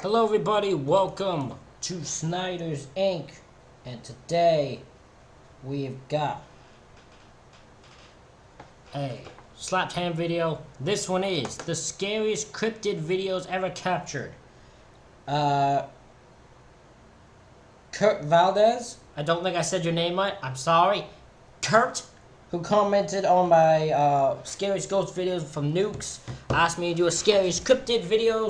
Hello everybody, welcome to Snyder's Inc. And today we've got a slapped hand video. This one is the scariest cryptid videos ever captured. Kurt Valdez, I don't think I said your name right, I'm sorry. Kurt, who commented on my scariest ghost videos from Nukes, asked me to do a scariest cryptid video,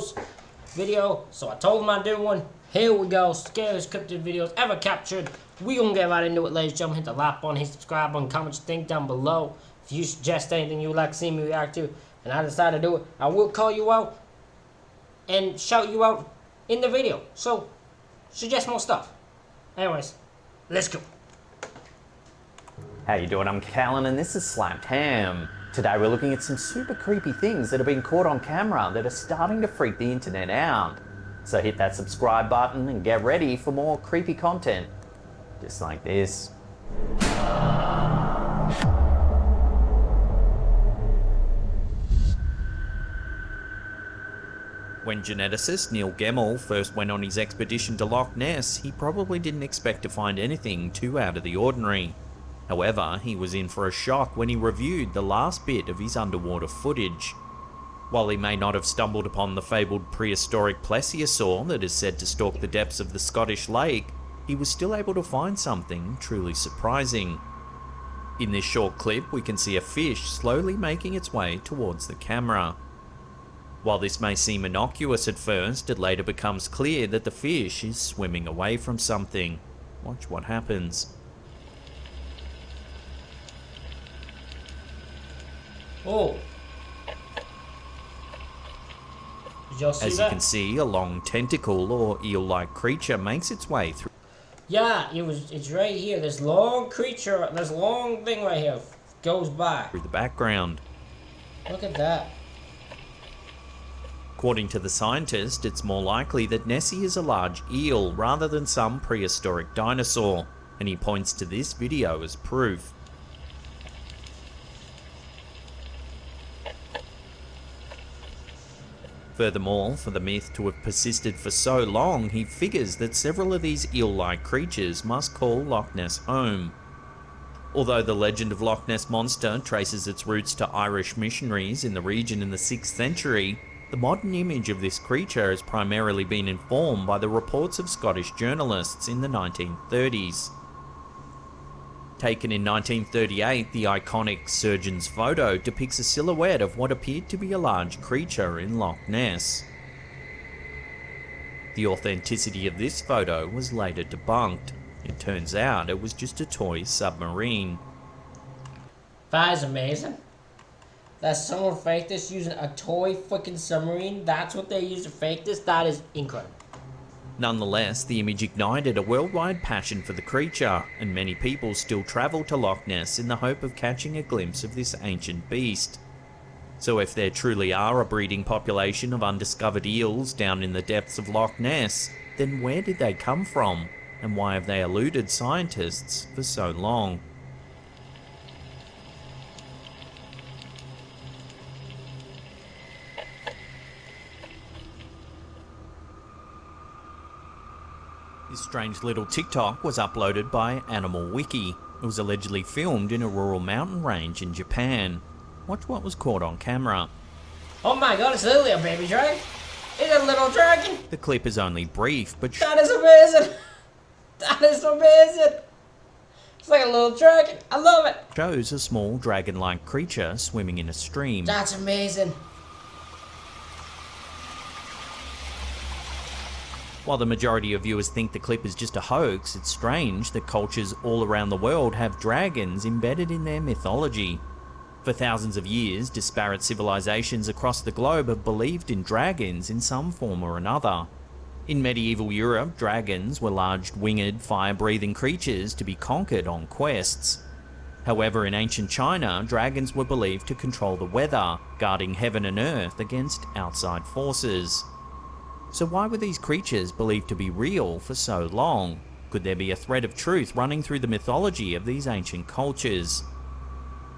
so I told him I'd do one. Here we go, scariest cryptid videos ever captured. We gonna get right into it, ladies and gentlemen. Hit the like button, hit subscribe button, comment your thing down below. If you suggest anything you would like to see me react to, and I decide to do it, I will call you out and shout you out in the video. So, suggest more stuff. Anyways, let's go. How you doing? I'm Callan and this is Slapped Ham. Today we're looking at some super creepy things that have been caught on camera that are starting to freak the internet out. So hit that subscribe button and get ready for more creepy content. Just like this. When geneticist Neil Gemmell first went on his expedition to Loch Ness, he probably didn't expect to find anything too out of the ordinary. However, he was in for a shock when he reviewed the last bit of his underwater footage. While he may not have stumbled upon the fabled prehistoric plesiosaur that is said to stalk the depths of the Scottish lake, he was still able to find something truly surprising. In this short clip, we can see a fish slowly making its way towards the camera. While this may seem innocuous at first, it later becomes clear that the fish is swimming away from something. Watch what happens. Oh. Did y'all see As that? you can see, a long tentacle or eel-like creature makes its way through. Yeah, it's right here. This long creature, this long thing right here goes by. Through the background. Look at that. According to the scientist, it's more likely that Nessie is a large eel rather than some prehistoric dinosaur, and he points to this video as proof. Furthermore, for the myth to have persisted for so long, he figures that several of these eel-like creatures must call Loch Ness home. Although the legend of Loch Ness Monster traces its roots to Irish missionaries in the region in the 6th century, the modern image of this creature has primarily been informed by the reports of Scottish journalists in the 1930s. Taken in 1938, the iconic surgeon's photo depicts a silhouette of what appeared to be a large creature in Loch Ness. The authenticity of this photo was later debunked. It turns out it was just a toy submarine. That is amazing. That someone faked this using a toy freaking submarine. That's what they used to fake this. That is incredible. Nonetheless, the image ignited a worldwide passion for the creature, and many people still travel to Loch Ness in the hope of catching a glimpse of this ancient beast. So if there truly are a breeding population of undiscovered eels down in the depths of Loch Ness, then where did they come from, and why have they eluded scientists for so long? This strange little TikTok was uploaded by Animal Wiki. It was allegedly filmed in a rural mountain range in Japan. Watch what was caught on camera. Oh my god, it's literally a baby dragon. It's a little dragon. The clip is only brief, but That is amazing. That is amazing. It's like a little dragon. I love it. shows a small dragon-like creature swimming in a stream. That's amazing. While the majority of viewers think the clip is just a hoax, it's strange that cultures all around the world have dragons embedded in their mythology. For thousands of years, disparate civilizations across the globe have believed in dragons in some form or another. In medieval Europe, dragons were large winged, fire-breathing creatures to be conquered on quests. However, in ancient China, dragons were believed to control the weather, guarding heaven and earth against outside forces. So why were these creatures believed to be real for so long? Could there be a thread of truth running through the mythology of these ancient cultures?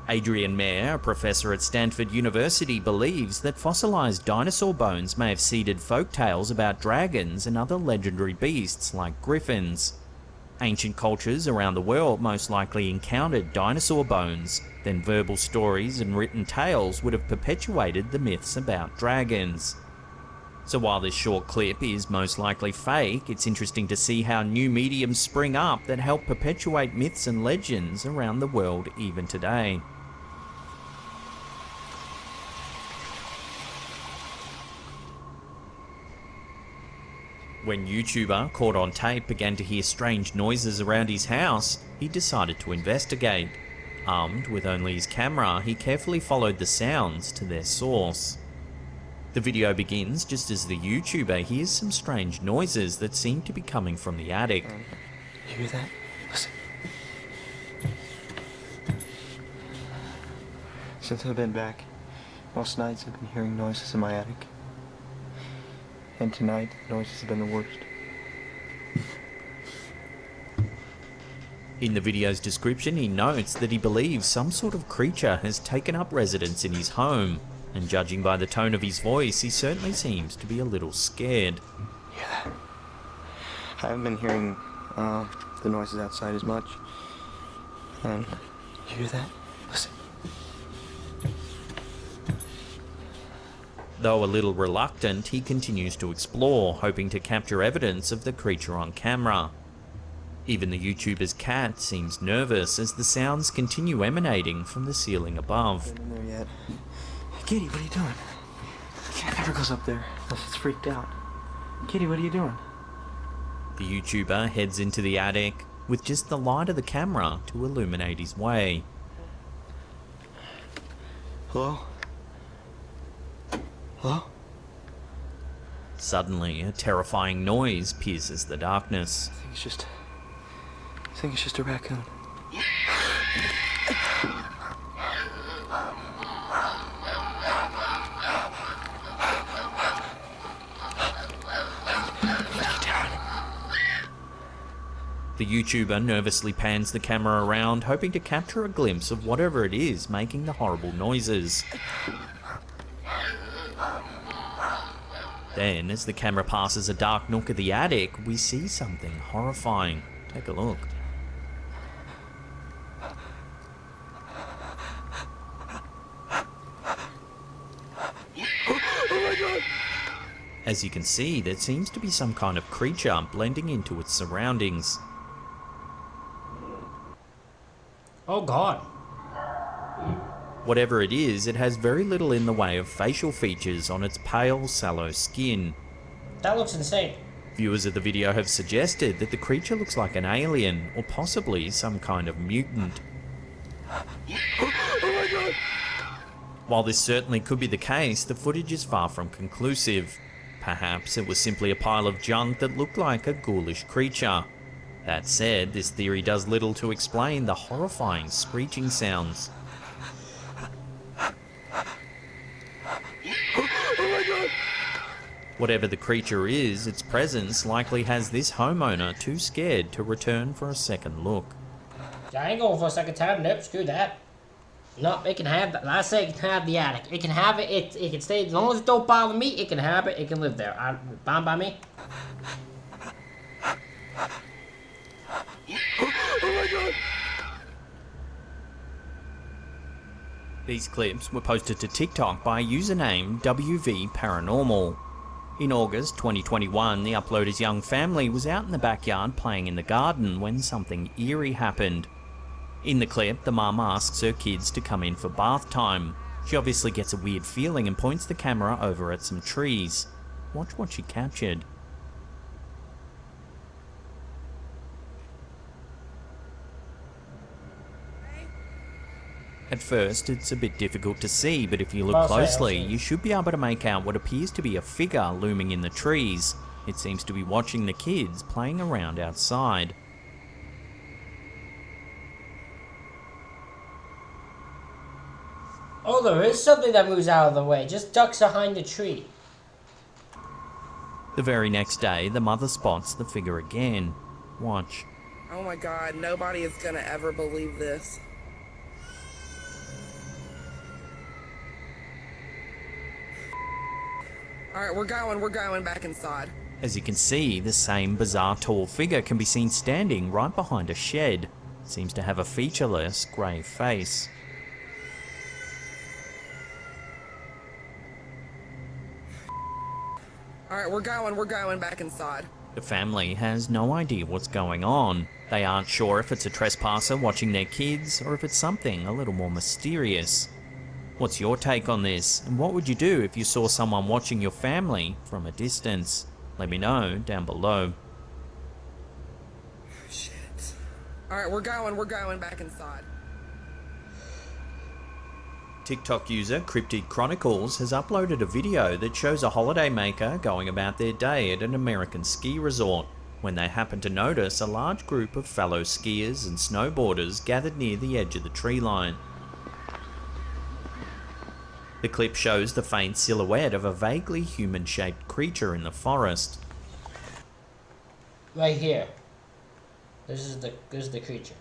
Adrian Mayer, a professor at Stanford University, believes that fossilized dinosaur bones may have seeded folk tales about dragons and other legendary beasts like griffins. Ancient cultures around the world most likely encountered dinosaur bones, then verbal stories and written tales would have perpetuated the myths about dragons. So while this short clip is most likely fake, it's interesting to see how new mediums spring up that help perpetuate myths and legends around the world even today. When YouTuber, caught on tape, began to hear strange noises around his house, he decided to investigate. Armed with only his camera, he carefully followed the sounds to their source. The video begins just as the YouTuber hears some strange noises that seem to be coming from the attic. You hear that? Listen. Since I've been back, most nights I've been hearing noises in my attic. And tonight, the noises have been the worst. In the video's description, he notes that he believes some sort of creature has taken up residence in his home, and judging by the tone of his voice, he certainly seems to be a little scared. You hear that? I haven't been hearing the noises outside as much. And you hear that? Listen. Though a little reluctant, he continues to explore, hoping to capture evidence of the creature on camera. Even the YouTuber's cat seems nervous as the sounds continue emanating from the ceiling above. Not in there yet. Kitty, what are you doing? Cat never goes up there unless it's freaked out. Kitty, what are you doing? The YouTuber heads into the attic with just the light of the camera to illuminate his way. Hello? Hello? Suddenly, a terrifying noise pierces the darkness. I think it's just a raccoon. The YouTuber nervously pans the camera around, hoping to capture a glimpse of whatever it is making the horrible noises. Then, as the camera passes a dark nook of the attic, we see something horrifying. Take a look. As you can see, there seems to be some kind of creature blending into its surroundings. Oh God. Whatever it is, it has very little in the way of facial features on its pale, sallow skin. That looks insane. Viewers of the video have suggested that the creature looks like an alien, or possibly some kind of mutant. Oh my God! While this certainly could be the case, the footage is far from conclusive. Perhaps it was simply a pile of junk that looked like a ghoulish creature. That said, this theory does little to explain the horrifying screeching sounds. Whatever the creature is, its presence likely has this homeowner too scared to return for a second look. I ain't going for a second time. Nope, screw that. No, it can have that. I say it can have the attic. It can have it. It can stay as long as it don't bother me. It can have it. It can live there. Fine by me. Oh my God! These clips were posted to TikTok by username WV Paranormal. In August 2021, the uploader's young family was out in the backyard playing in the garden when something eerie happened. In the clip, the mum asks her kids to come in for bath time. She obviously gets a weird feeling and points the camera over at some trees. Watch what she captured. At first, it's a bit difficult to see, but if you look closely, you should be able to make out what appears to be a figure looming in the trees. It seems to be watching the kids playing around outside. Oh, there is something that moves out of the way. Just ducks behind the tree. The very next day, the mother spots the figure again. Watch. Oh my God, nobody is gonna ever believe this. Alright, we're going back inside. As you can see, the same bizarre tall figure can be seen standing right behind a shed. Seems to have a featureless grey face. Alright, we're going back inside. The family has no idea what's going on. They aren't sure if it's a trespasser watching their kids or if it's something a little more mysterious. What's your take on this, and what would you do if you saw someone watching your family from a distance? Let me know down below. Shit. Alright, we're going back inside. TikTok user Cryptid Chronicles has uploaded a video that shows a holidaymaker going about their day at an American ski resort when they happen to notice a large group of fellow skiers and snowboarders gathered near the edge of the tree line. The clip shows the faint silhouette of a vaguely human-shaped creature in the forest. Right here. This is the creature.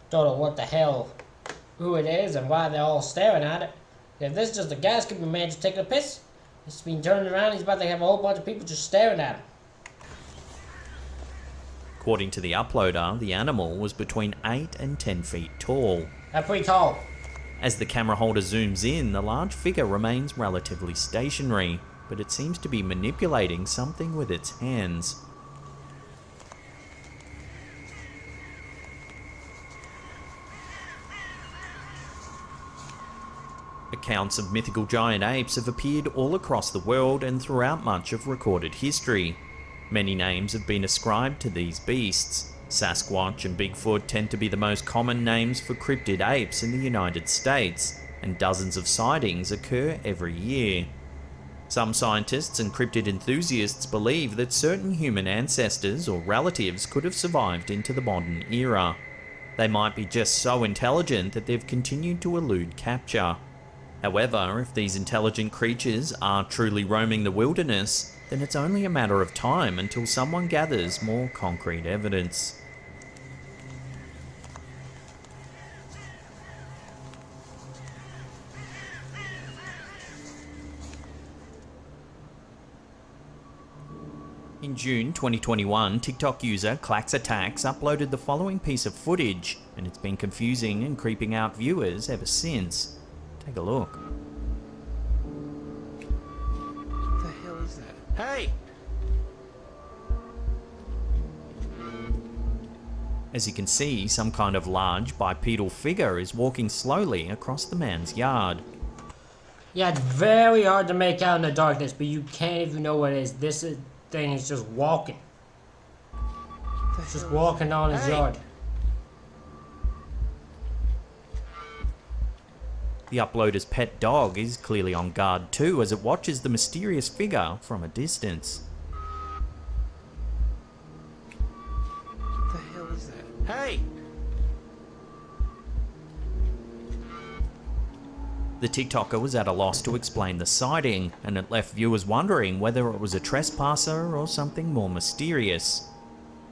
Don't know what the hell, who it is, and why they're all staring at it. If this is just a gas scoop man just taking a piss, he's been turning around. He's about to have a whole bunch of people just staring at him. According to the uploader, the animal was between 8 and 10 feet tall. That's pretty tall. As the camera holder zooms in, the large figure remains relatively stationary, but it seems to be manipulating something with its hands. Accounts of mythical giant apes have appeared all across the world and throughout much of recorded history. Many names have been ascribed to these beasts. Sasquatch and Bigfoot tend to be the most common names for cryptid apes in the United States, and dozens of sightings occur every year. Some scientists and cryptid enthusiasts believe that certain human ancestors or relatives could have survived into the modern era. They might be just so intelligent that they've continued to elude capture. However, if these intelligent creatures are truly roaming the wilderness, then it's only a matter of time until someone gathers more concrete evidence. In June 2021, TikTok user Claxattax uploaded the following piece of footage, and it's been confusing and creeping out viewers ever since. Take a look. What the hell is that? Hey! As you can see, some kind of large bipedal figure is walking slowly across the man's yard. Yeah, it's very hard to make out in the darkness, but you can't even know what it is. Thing is just walking. It's just walking on his yard. The uploader's pet dog is clearly on guard too as it watches the mysterious figure from a distance. What the hell is that? Hey! The TikToker was at a loss to explain the sighting, and it left viewers wondering whether it was a trespasser or something more mysterious.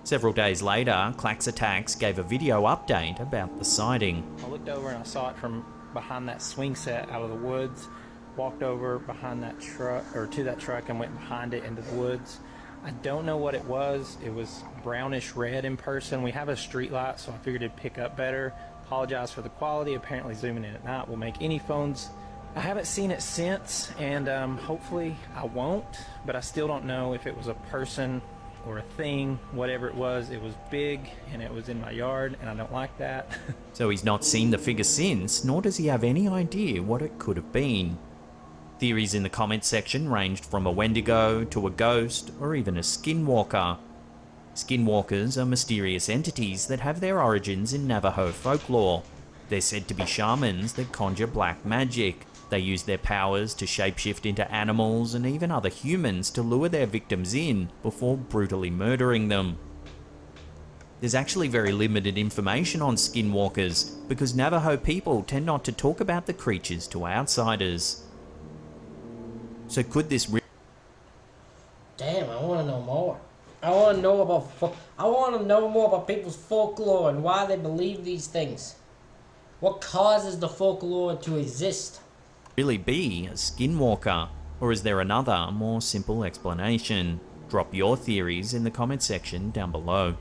Several days later, Claxattax gave a video update about the sighting. I looked over and I saw it from behind that swing set out of the woods, walked over behind that truck, or to that truck, and went behind it into the woods. I don't know what it was. It was brownish red in person. We have a street light, so I figured it'd pick up better. Apologize for the quality. Apparently zooming in at night will make any phones. I haven't seen it since, and hopefully I won't, but I still don't know if it was a person or a thing. Whatever it was big, and it was in my yard, and I don't like that. So he's not seen the figure since, nor does he have any idea what it could have been. Theories in the comments section ranged from a Wendigo to a ghost, or even a skinwalker. Skinwalkers are mysterious entities that have their origins in Navajo folklore. They're said to be shamans that conjure black magic. They use their powers to shapeshift into animals and even other humans to lure their victims in before brutally murdering them. There's actually very limited information on skinwalkers because Navajo people tend not to talk about the creatures to outsiders. So could this Damn, I want to know more. I want to know more about people's folklore and why they believe these things. What causes the folklore to exist? really be a skinwalker? Or is there another, more simple explanation? Drop your theories in the comment section down below.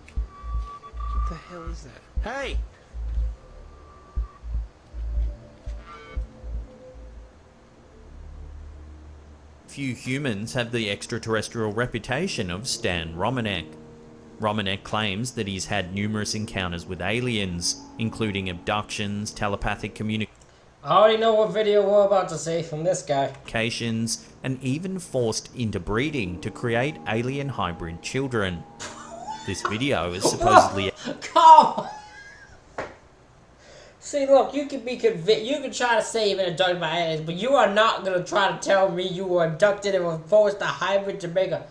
What the hell is that? Hey! Few humans have the extraterrestrial reputation of Stan Romanek. Romanek claims that he's had numerous encounters with aliens, including abductions, telepathic communications, I already know what video we're about to see from this guy. and even forced interbreeding to create alien hybrid children. This video is supposedly Come! See, look, you can be convinced. You can try to say you've been abducted by aliens, but you are not gonna try to tell me you were abducted and were forced to hybrid to make a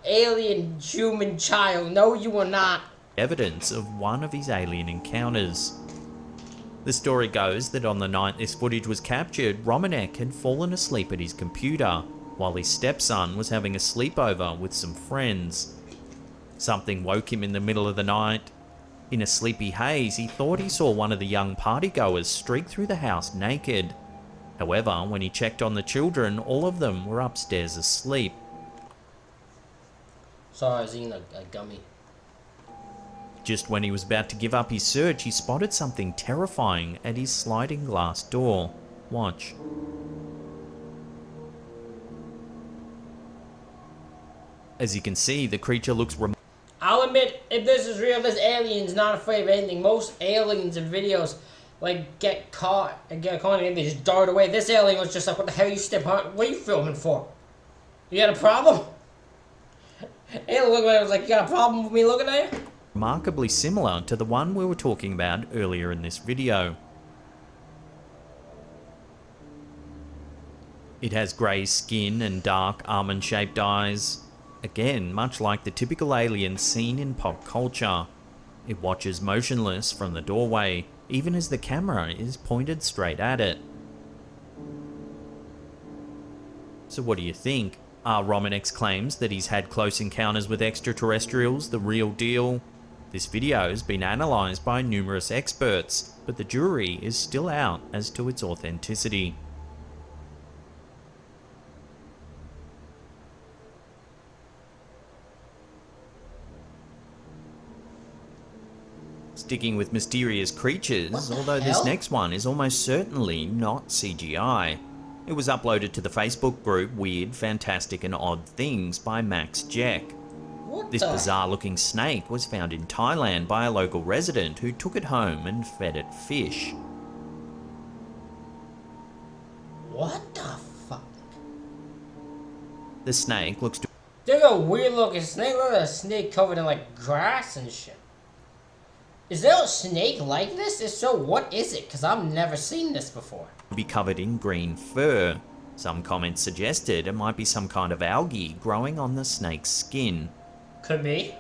alien human child. No, you are not. evidence of one of his alien encounters. The story goes that on the night this footage was captured, Romanek had fallen asleep at his computer, while his stepson was having a sleepover with some friends. Something woke him in the middle of the night. In a sleepy haze, he thought he saw one of the young partygoers streak through the house naked. However, when he checked on the children, all of them were upstairs asleep. Sorry, I was eating a gummy. Just when he was about to give up his search, he spotted something terrifying at his sliding glass door. Watch. As you can see, the creature looks I'll admit, if this is real, this alien's not afraid of anything. Most aliens in videos, like, get caught and they just dart away. This alien was just like, what the hell you step on? What are you filming for? You got a problem? Alien looked at me and was like, you got a problem with me looking at you? remarkably similar to the one we were talking about earlier in this video. It has grey skin and dark almond-shaped eyes. Again, much like the typical alien seen in pop culture. It watches motionless from the doorway, even as the camera is pointed straight at it. So what do you think? Are Romanek's claims that he's had close encounters with extraterrestrials the real deal? This video has been analysed by numerous experts, but the jury is still out as to its authenticity. Sticking with mysterious creatures, although this next one is almost certainly not CGI. It was uploaded to the Facebook group Weird, Fantastic and Odd Things by Max Jack. This bizarre looking snake was found in Thailand by a local resident who took it home and fed it fish. What the fuck? The snake looks to There's a weird looking snake. Look at a snake covered in like grass and shit. Is there a snake like this? If so, what is it? Because I've never seen this before. be covered in green fur. Some comments suggested it might be some kind of algae growing on the snake's skin. Could be.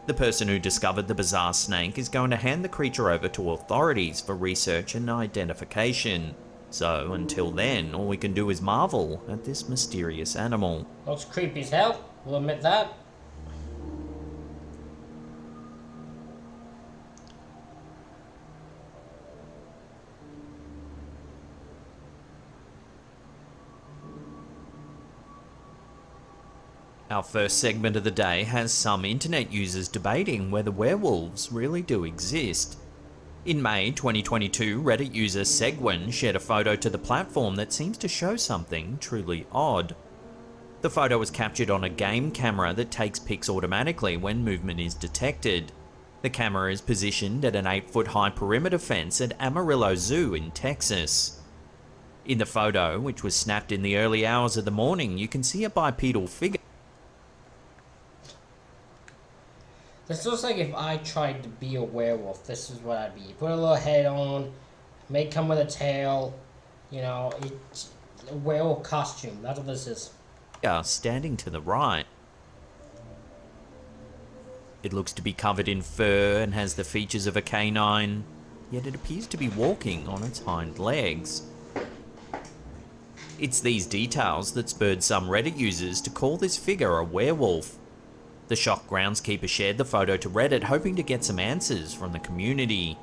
The person who discovered the bizarre snake is going to hand the creature over to authorities for research and identification. So, until then, all we can do is marvel at this mysterious animal. Looks creepy as hell. We'll admit that. Our first segment of the day has some internet users debating whether werewolves really do exist. In May 2022, Reddit user Segwin shared a photo to the platform that seems to show something truly odd. The photo was captured on a game camera that takes pics automatically when movement is detected. The camera is positioned at an 8-foot high perimeter fence at Amarillo Zoo in Texas. In the photo, which was snapped in the early hours of the morning, you can see a bipedal figure. This looks like if I tried to be a werewolf, this is what I'd be. Put a little head on, may come with a tail, you know, it's a werewolf costume. That's what this is. Standing to the right. It looks to be covered in fur and has the features of a canine, yet it appears to be walking on its hind legs. It's these details that spurred some Reddit users to call this figure a werewolf. The shocked groundskeeper shared the photo to Reddit, hoping to get some answers from the community.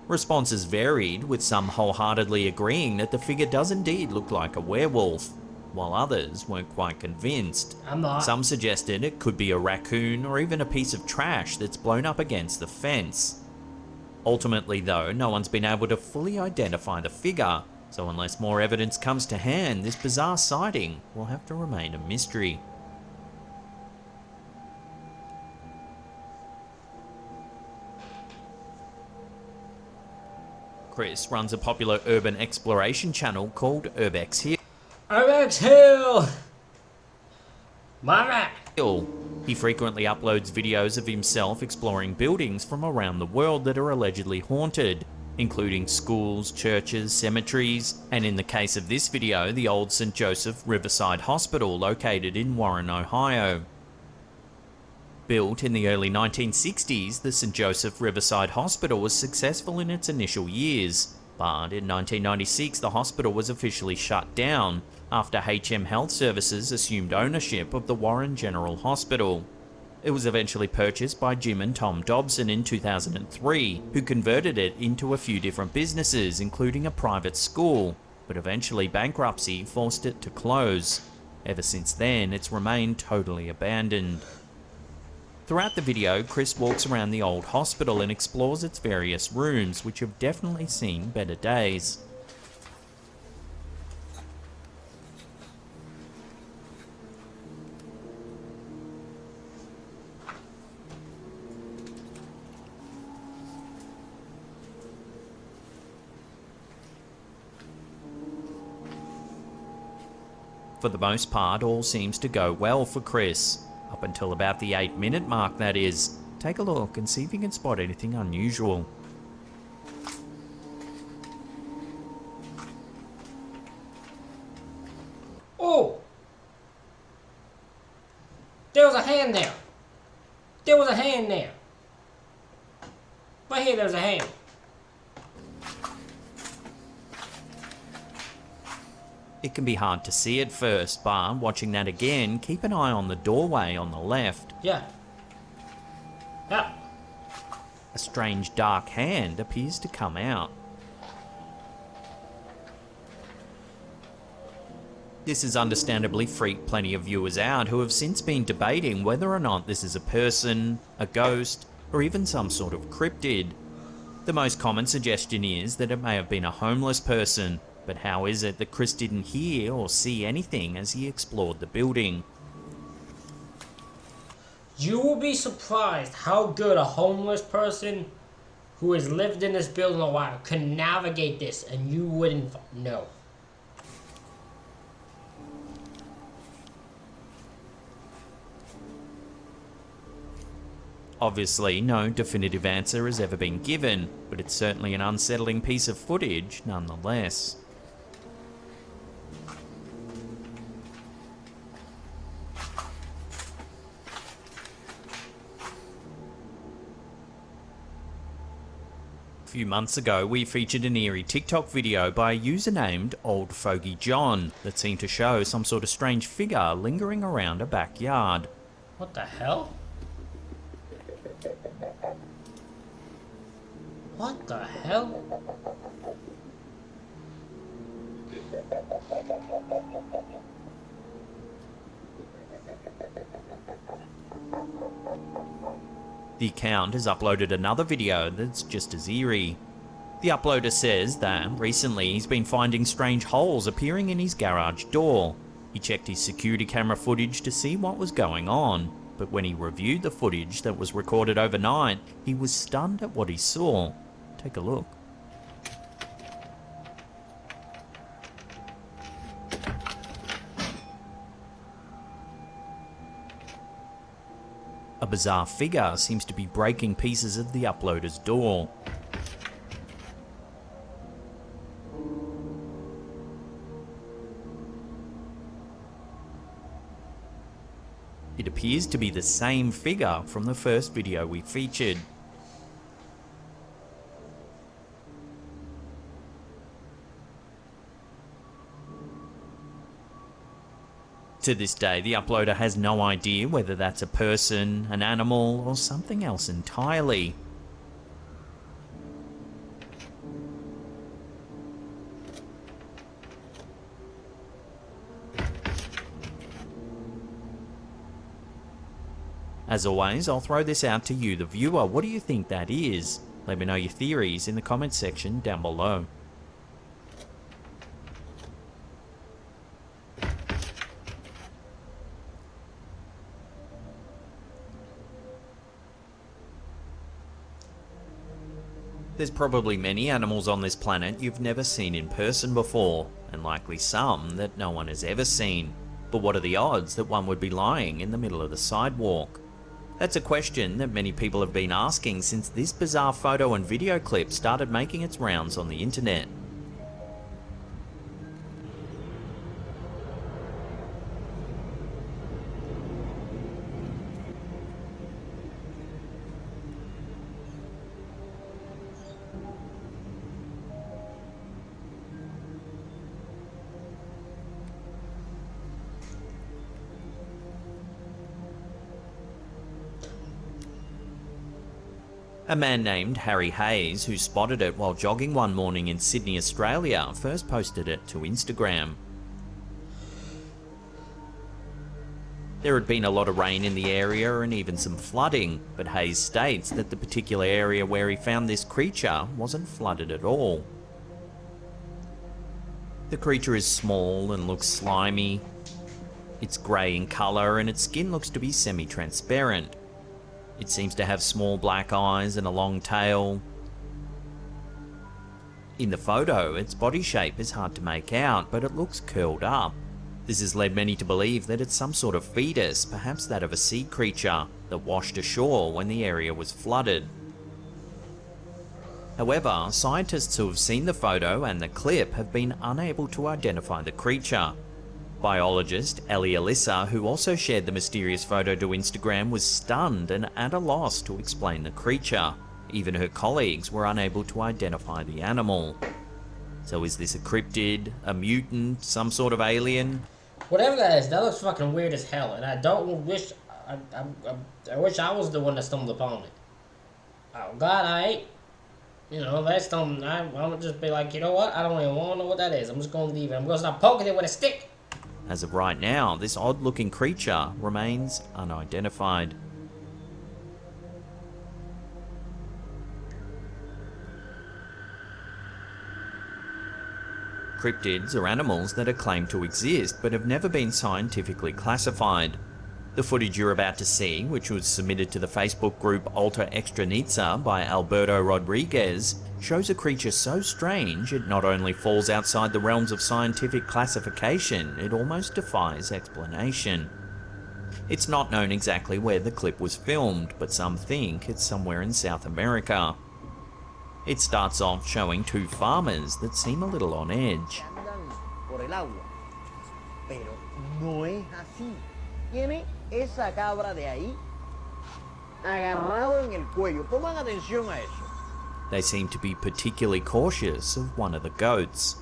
Responses varied, with some wholeheartedly agreeing that the figure does indeed look like a werewolf, while others weren't quite convinced. I'm not. Some suggested it could be a raccoon or even a piece of trash that's blown up against the fence. Ultimately though, no one's been able to fully identify the figure, so unless more evidence comes to hand, this bizarre sighting will have to remain a mystery. Chris runs a popular urban exploration channel called Urbex Hill. Urbex Hill! My man! He frequently uploads videos of himself exploring buildings from around the world that are allegedly haunted, including schools, churches, cemeteries, and in the case of this video, the old St. Joseph Riverside Hospital located in Warren, Ohio. Built in the early 1960s, the St. Joseph Riverside Hospital was successful in its initial years, but in 1996 the hospital was officially shut down after HM Health Services assumed ownership of the Warren General Hospital. It was eventually purchased by Jim and Tom Dobson in 2003, who converted it into a few different businesses, including a private school, but eventually bankruptcy forced it to close. Ever since then, it's remained totally abandoned. Throughout the video, Chris walks around the old hospital and explores its various rooms, which have definitely seen better days. For the most part, all seems to go well for Chris. Up until about the 8-minute mark, that is. Take a look and see if you can spot anything unusual. Oh! There was a hand there. There was a hand there. Right here, there's a hand. It can be hard to see at first, but watching that again, keep an eye on the doorway on the left. Yeah. Yeah. A strange dark hand appears to come out. This has understandably freaked plenty of viewers out who have since been debating whether or not this is a person, a ghost, or even some sort of cryptid. The most common suggestion is that it may have been a homeless person, but how is it that Chris didn't hear or see anything as he explored the building? You will be surprised how good a homeless person who has lived in this building a while can navigate this, and you wouldn't know. Obviously, no definitive answer has ever been given, but it's certainly an unsettling piece of footage nonetheless. A few months ago, we featured an eerie TikTok video by a user named Old Fogey John that seemed to show some sort of strange figure lingering around a backyard. What the hell? What the hell? The account has uploaded another video that's just as eerie. The uploader says that recently he's been finding strange holes appearing in his garage door. He checked his security camera footage to see what was going on, but when he reviewed the footage that was recorded overnight, he was stunned at what he saw. Take a look. A bizarre figure seems to be breaking pieces of the uploader's door. It appears to be the same figure from the first video we featured. To this day, the uploader has no idea whether that's a person, an animal, or something else entirely. As always, I'll throw this out to you, the viewer. What do you think that is? Let me know your theories in the comments section down below. There's probably many animals on this planet you've never seen in person before, and likely some that no one has ever seen. But what are the odds that one would be lying in the middle of the sidewalk? That's a question that many people have been asking since this bizarre photo and video clip started making its rounds on the internet. A man named Harry Hayes, who spotted it while jogging one morning in Sydney, Australia, first posted it to Instagram. There had been a lot of rain in the area and even some flooding, but Hayes states that the particular area where he found this creature wasn't flooded at all. The creature is small and looks slimy. It's grey in colour and its skin looks to be semi-transparent. It seems to have small black eyes and a long tail. In the photo, its body shape is hard to make out, but it looks curled up. This has led many to believe that it's some sort of fetus, perhaps that of a sea creature, that washed ashore when the area was flooded. However, scientists who have seen the photo and the clip have been unable to identify the creature. Biologist Ellie Alyssa, who also shared the mysterious photo to Instagram, was stunned and at a loss to explain the creature. Even her colleagues were unable to identify the animal. So is this a cryptid, a mutant, some sort of alien? Whatever that is, that looks fucking weird as hell, and I don't wish... I wish I was the one that stumbled upon it. I'm glad I ain't. You know, that's something I'm gonna just be like, you know what? I don't even want to know what that is. I'm just gonna leave it. I'm gonna start poking it with a stick. As of right now, this odd-looking creature remains unidentified. Cryptids are animals that are claimed to exist but have never been scientifically classified. The footage you're about to see, which was submitted to the Facebook group Alter Extranitza by Alberto Rodriguez, shows a creature so strange it not only falls outside the realms of scientific classification, it almost defies explanation. It's not known exactly where the clip was filmed, but some think it's somewhere in South America. It starts off showing two farmers that seem a little on edge. Por el agua, pero no es así. Tiene esa cabra de ahí agarrado en el cuello. Pongan atención a eso. They seem to be particularly cautious of one of the goats.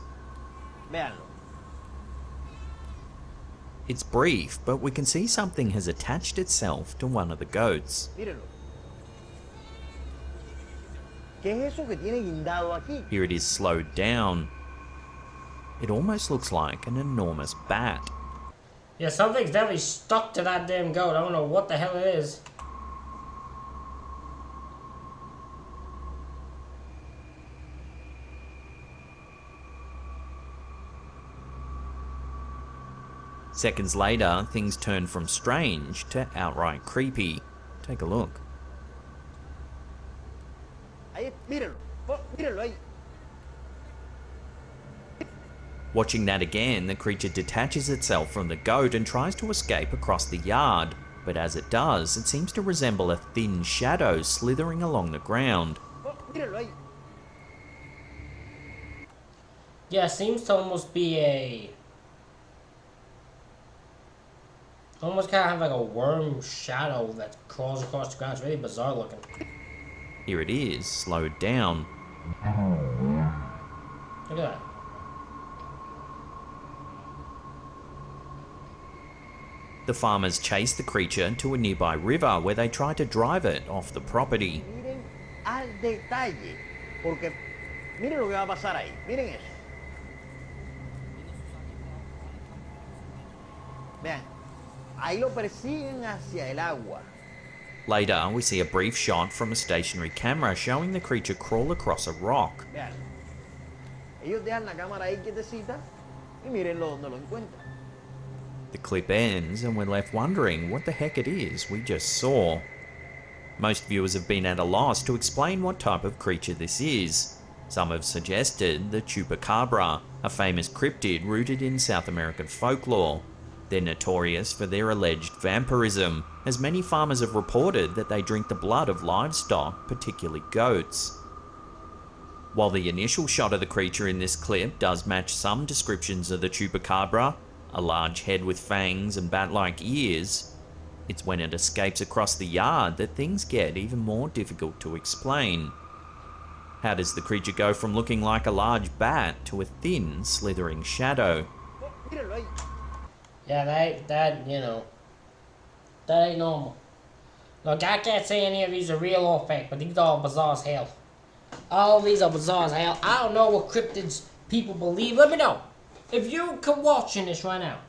Véanlo. It's brief, but we can see something has attached itself to one of the goats. Mírenlo. ¿Qué es eso que tiene guindado aquí? Here it is slowed down. It almost looks like an enormous bat. Yeah, something's definitely stuck to that damn goat. I don't know what the hell it is. Seconds later, things turn from strange to outright creepy. Take a look. Ahí, mírenlo. Mírenlo ahí. Watching that again, the creature detaches itself from the goat and tries to escape across the yard, but as it does, it seems to resemble a thin shadow slithering along the ground. Mírenlo ahí. Yeah, it seems to almost be a... Almost kind of have like a worm shadow that crawls across the ground. It's really bizarre looking. Here it is, slowed down. Look at that. The farmers chased the creature to a nearby river where they tried to drive it off the property. Miren al detalle, porque miren lo que va a pasar ahí, miren eso. Vean, ahí lo persiguen hacia el agua. Later, we see a brief shot from a stationary camera showing the creature crawl across a rock. Vean, ellos dejan la cámara ahí quietecita y mírenlo donde lo encuentran. The clip ends and we're left wondering what the heck it is we just saw. Most viewers have been at a loss to explain what type of creature this is. Some have suggested the chupacabra, a famous cryptid rooted in South American folklore. They're notorious for their alleged vampirism, as many farmers have reported that they drink the blood of livestock, particularly goats. While the initial shot of the creature in this clip does match some descriptions of the chupacabra, a large head with fangs and bat-like ears, it's when it escapes across the yard that things get even more difficult to explain. How does the creature go from looking like a large bat to a thin, slithering shadow? Mírenlo ahí. Yeah, that ain't normal. Look, I can't say any of these are real or fake, but these are all bizarre as hell. All these are bizarre as hell. I don't know what cryptids people believe. Let me know. If you're watching this right now,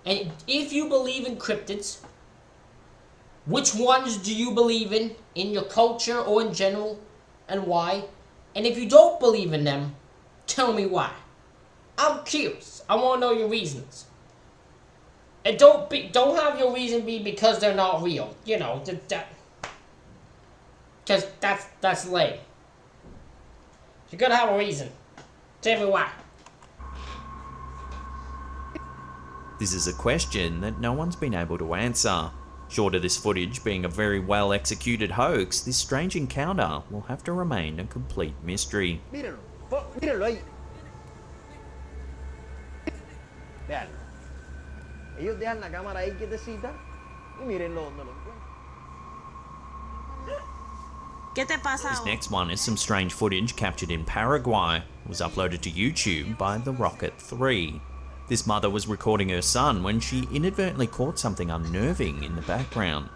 and if you believe in cryptids, which ones do you believe in your culture or in general, and why? And if you don't believe in them, tell me why. I'm curious. I want to know your reasons. And don't have your reason be because they're not real. You know, because that's lame. You gotta have a reason. Tell me why. This is a question that no one's been able to answer. Short of this footage being a very well executed hoax, this strange encounter will have to remain a complete mystery. Mírenlo, mírenlo ahí. Vean, ellos dejan la cámara ahí quietecita y mírenlo donde lo encuentran. ¿Qué te pasa? This next one is some strange footage captured in Paraguay. It was uploaded to YouTube by The Rocket 3. This mother was recording her son when she inadvertently caught something unnerving in the background.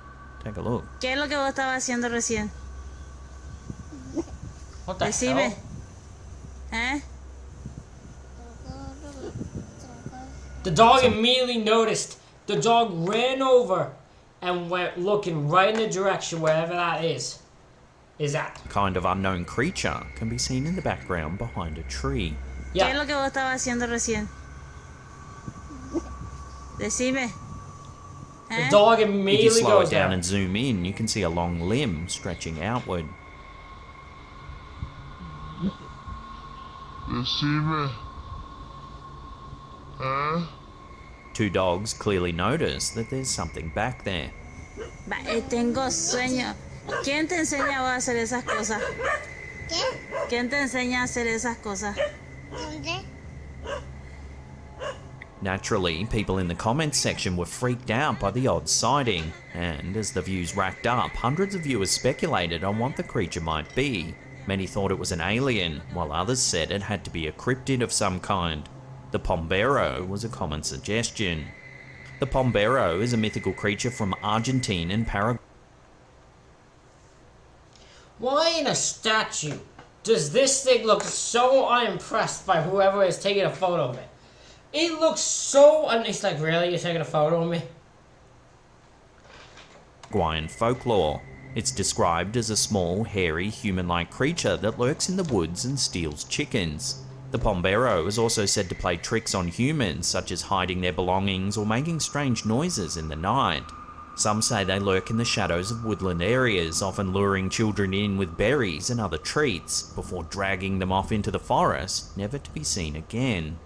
Take a look. ¿Qué es lo que vos estabas haciendo recién? What the Decime. hell? ¿Eh? The dog immediately noticed. The dog ran over and went looking right in the direction wherever that is at. A kind of unknown creature can be seen in the background behind a tree. ¿Qué es Yeah. lo que vos estabas haciendo recién? Decime. The ¿Eh? dog If you immediately slow goes it down there. and zoom in, you can see a long limb stretching outward. Two dogs clearly notice that there's something back there. Tengo sueño. ¿Quién te enseña a hacer esas cosas? ¿Qué? ¿Quién te enseña a hacer esas cosas? ¿Dónde? Naturally, people in the comments section were freaked out by the odd sighting, and as the views racked up, hundreds of viewers speculated on what the creature might be. Many thought it was an alien, while others said it had to be a cryptid of some kind. The pombero was a common suggestion. The pombero is a mythical creature from Argentina and Paraguay. Why in a statue does this thing look so unimpressed by whoever is taking a photo of it? It looks so... And it's like, really? You're taking a photo of me? Paraguayan folklore. It's described as a small, hairy, human-like creature that lurks in the woods and steals chickens. The pombero is also said to play tricks on humans, such as hiding their belongings or making strange noises in the night. Some say they lurk in the shadows of woodland areas, often luring children in with berries and other treats, before dragging them off into the forest, never to be seen again.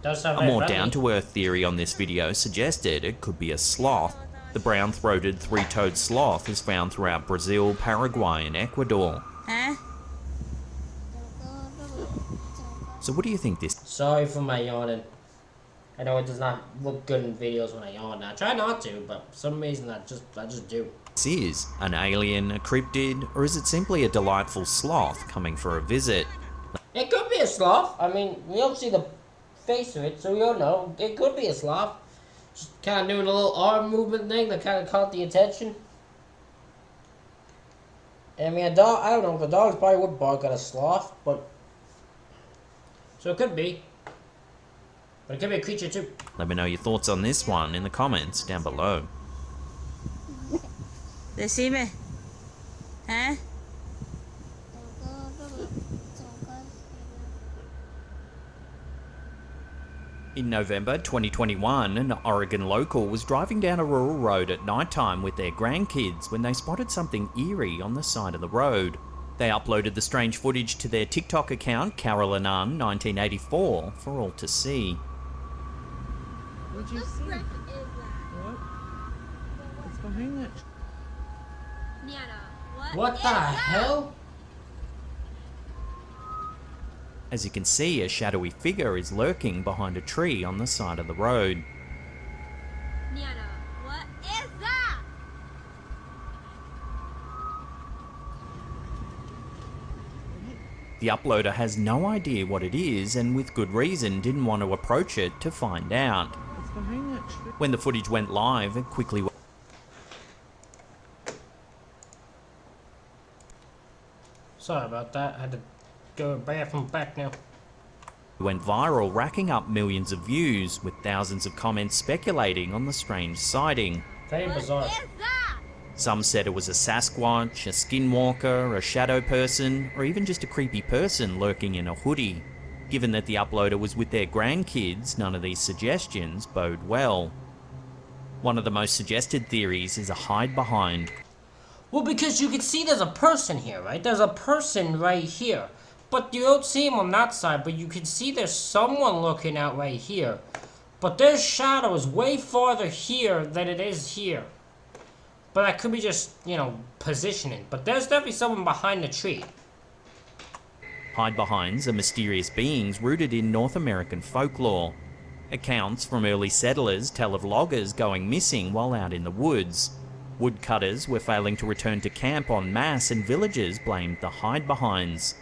Does sound A very more friendly. down-to-earth theory on this video suggested it could be a sloth. The brown-throated three-toed sloth is found throughout Brazil, Paraguay and Ecuador. ¿Eh? So what do you think this Sorry for my yawning. I know it does not look good in videos when I yawn. I try not to, but for some reason I just do. is? An alien, a cryptid, or is it simply a delightful sloth coming for a visit? It could be a sloth. I mean, we don't see the face of it, so we don't know. It could be a sloth. Just kind of doing a little arm movement thing that kind of caught the attention. I mean, a dog, I don't know, the dogs probably would bark at a sloth, but... So it could be. But it could be a creature too. Let me know your thoughts on this one in the comments down below. Decime. ¿Eh? In November 2021, an Oregon local was driving down a rural road at nighttime with their grandkids when they spotted something eerie on the side of the road. They uploaded the strange footage to their TikTok account, Carolyn1984, for all to see. What did you see? What? What's behind that? What the hell? As you can see, a shadowy figure is lurking behind a tree on the side of the road. What is that? The uploader has no idea what it is and with good reason didn't want to approach it to find out. What's behind that tree? When the footage went live, it quickly Sorry about that. I had to go bathroom back now. went viral, racking up millions of views, with thousands of comments speculating on the strange sighting. Very bizarre. Some said it was a Sasquatch, a skinwalker, a shadow person, or even just a creepy person lurking in a hoodie. Given that the uploader was with their grandkids, none of these suggestions bode well. One of the most suggested theories is a hide behind. Well, because you can see there's a person here, right? There's a person right here. But you don't see him on that side, but you can see there's someone looking out right here. But their shadow is way farther here than it is here. But that could be just, you know, positioning. But there's definitely someone behind the tree. Hide-behinds are mysterious beings rooted in North American folklore. Accounts from early settlers tell of loggers going missing while out in the woods. Woodcutters were failing to return to camp en masse and villagers blamed the hide-behinds.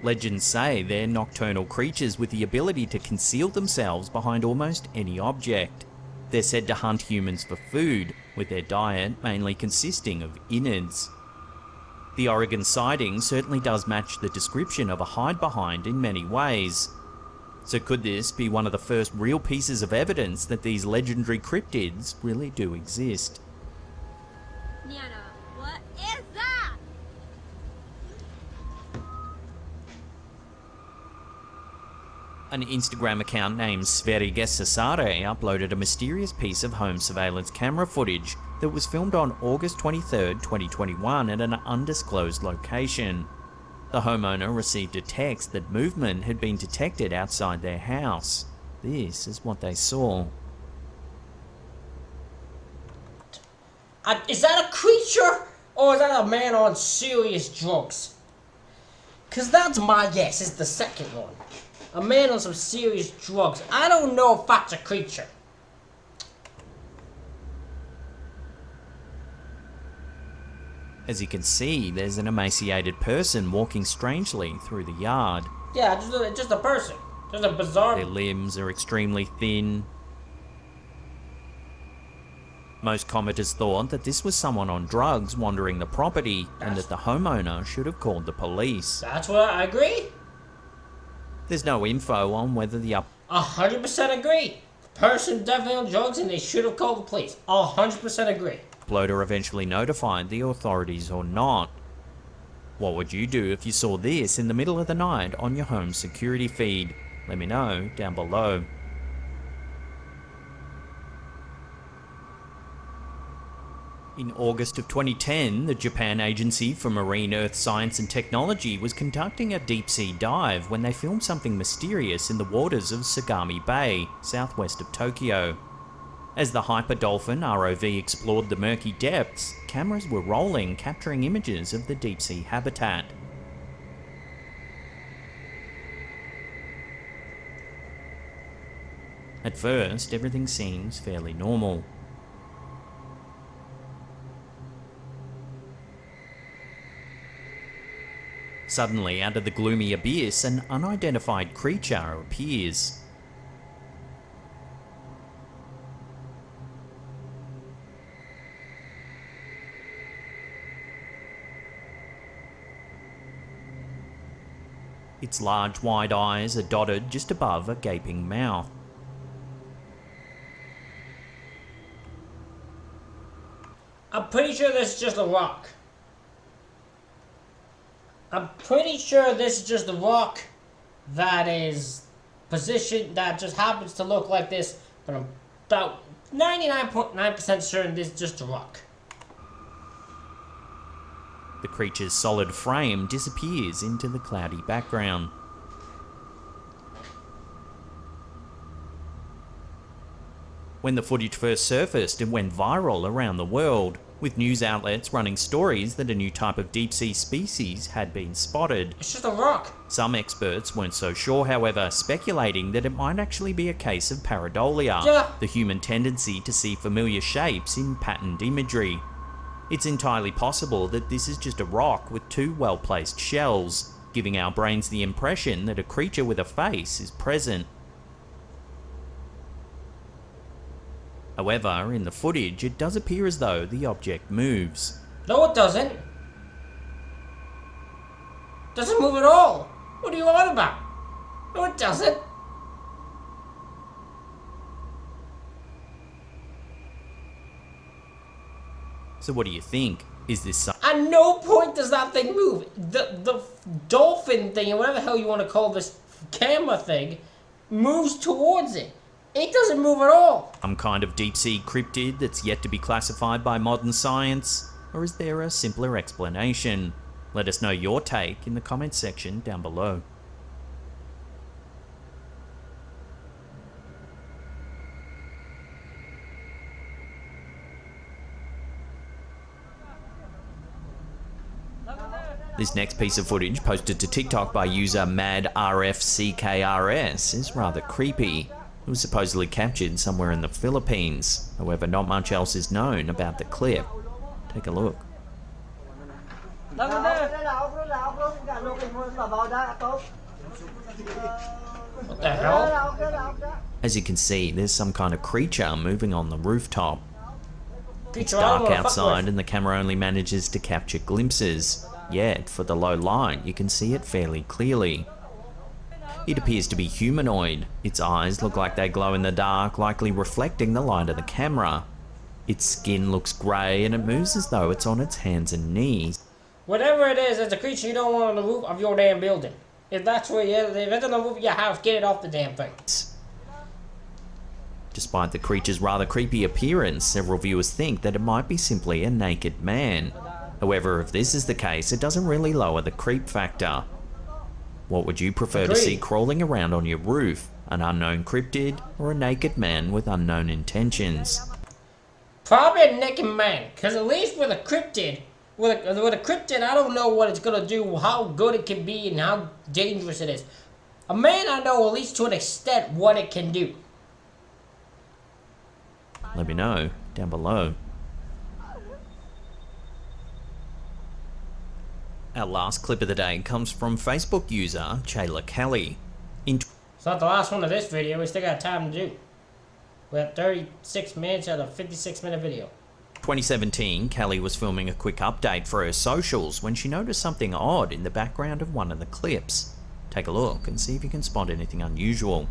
Legends say they're nocturnal creatures with the ability to conceal themselves behind almost any object. They're said to hunt humans for food, with their diet mainly consisting of innards. The Oregon sighting certainly does match the description of a hide-behind in many ways. So could this be one of the first real pieces of evidence that these legendary cryptids really do exist? What is that? An Instagram account named Scariest uploaded a mysterious piece of home surveillance camera footage that was filmed on August 23, 2021 at an undisclosed location. The homeowner received a text that movement had been detected outside their house. This is what they saw. Is that a creature? Or is that a man on serious drugs? Because that's my guess, is the second one. A man on some serious drugs. I don't know if that's a creature. As you can see, there's an emaciated person walking strangely through the yard. Yeah, just a person. Just a bizarre... Their limbs are extremely thin. Most commenters thought that this was someone on drugs wandering the property and that the homeowner should have called the police. That's what I agree. There's no info on whether the 100% agree. Person definitely on drugs and they should have called the police. 100% agree. uploader eventually notified the authorities or not. What would you do if you saw this in the middle of the night on your home security feed? Let me know down below. In August of 2010, the Japan Agency for Marine Earth Science and Technology was conducting a deep-sea dive when they filmed something mysterious in the waters of Sagami Bay, southwest of Tokyo. As the Hyperdolphin ROV explored the murky depths, cameras were rolling, capturing images of the deep-sea habitat. At first, everything seems fairly normal. Suddenly, out of the gloomy abyss, an unidentified creature appears. Its large wide eyes are dotted just above a gaping mouth. I'm pretty sure this is just a rock. I'm pretty sure this is just a rock that is positioned, that just happens to look like this, but I'm about 99.9% certain this is just a rock. The creature's solid frame disappears into the cloudy background. When the footage first surfaced, it went viral around the world, with news outlets running stories that a new type of deep-sea species had been spotted. It's just a rock. Some experts weren't so sure, however, speculating that it might actually be a case of pareidolia, Yeah. the human tendency to see familiar shapes in patterned imagery. It's entirely possible that this is just a rock with two well-placed shells, giving our brains the impression that a creature with a face is present. However, in the footage, it does appear as though the object moves. No, it doesn't. Doesn't move at all. What are you on about? No, it doesn't. So what do you think? Is this some At no point does that thing move. The dolphin thing, or whatever the hell you want to call this camera thing, moves towards it. It doesn't move at all. kind of deep-sea cryptid that's yet to be classified by modern science? Or is there a simpler explanation? Let us know your take in the comments section down below. This next piece of footage, posted to TikTok by user MadRFCKRS, is rather creepy. It was supposedly captured somewhere in the Philippines. However, not much else is known about the clip. Take a look. What the hell? As you can see, there's some kind of creature moving on the rooftop. It's Creature I don't dark wanna fuck outside with. and the camera only manages to capture glimpses. Yet, for the low light, you can see it fairly clearly. It appears to be humanoid. Its eyes look like they glow in the dark, likely reflecting the light of the camera. Its skin looks grey and it moves as though it's on its hands and knees. Whatever it is, it's a creature you don't want on the roof of your damn building. If that's where if it's on the roof of your house, get it off the damn thing. Despite the creature's rather creepy appearance, several viewers think that it might be simply a naked man. However, if this is the case, it doesn't really lower the creep factor. What would you prefer to see Agreed. crawling around on your roof? An unknown cryptid or a naked man with unknown intentions? Probably a naked man, because at least with a cryptid, with a cryptid, I don't know what it's gonna do, how good it can be, and how dangerous it is. A man, I know at least to an extent what it can do. Let me know down below. Our last clip of the day comes from Facebook user Chayla Kelly. In It's not the last one of this video, we still got time to do. We're at 36 minutes out of a 56-minute video. 2017, Kelly was filming a quick update for her socials when she noticed something odd in the background of one of the clips. Take a look and see if you can spot anything unusual.